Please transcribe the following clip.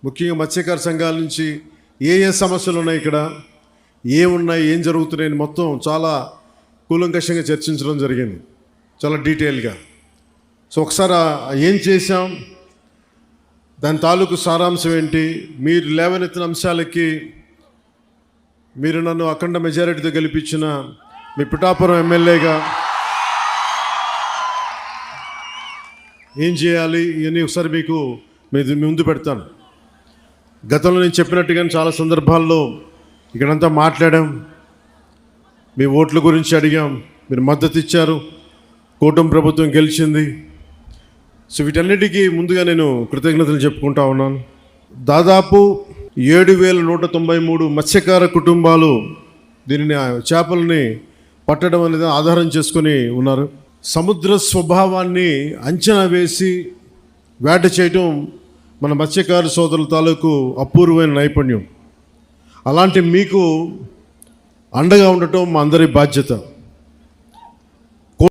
ముఖ్యంగా మత్స్యకార సంఘాల నుంచి ఏ సమస్యలు ఉన్నాయి, ఇక్కడ ఏమున్నాయి, ఏం జరుగుతున్నాయని మొత్తం చాలా కూలంకషంగా చర్చించడం జరిగింది, చాలా డీటెయిల్గా. సో ఒకసారి ఏం చేశాం, దాని తాలూకు సారాంశం ఏంటి, మీరు లేవనెత్తిన అంశాలకి మీరు నన్ను అఖండ మెజారిటీతో గెలిపించిన మీ పిఠాపురం ఎమ్మెల్యేగా ఏం చేయాలి ఇవన్నీ ఒకసారి మీకు ముందు పెడతాను. గతంలో నేను చెప్పినట్టుగానే చాలా సందర్భాల్లో ఇక్కడంతా మాట్లాడాం, మీ ఓట్ల గురించి అడిగాం, మీరు మద్దతు ఇచ్చారు, కూటమి ప్రభుత్వం గెలిచింది. సో వీటన్నిటికీ ముందుగా నేను కృతజ్ఞతలు చెప్పుకుంటా ఉన్నాను. దాదాపు 7,193 మత్స్యకార కుటుంబాలు దీనిని చేపలని పట్టడం అనేది ఆధారం చేసుకొని ఉన్నారు. సముద్ర స్వభావాన్ని అంచనా వేసి వేట చేయటం మన మత్స్యకార సోదరుల తాలూకు అపూర్వమైన నైపుణ్యం. అలాంటి మీకు అండగా ఉండటం మా అందరి బాధ్యత.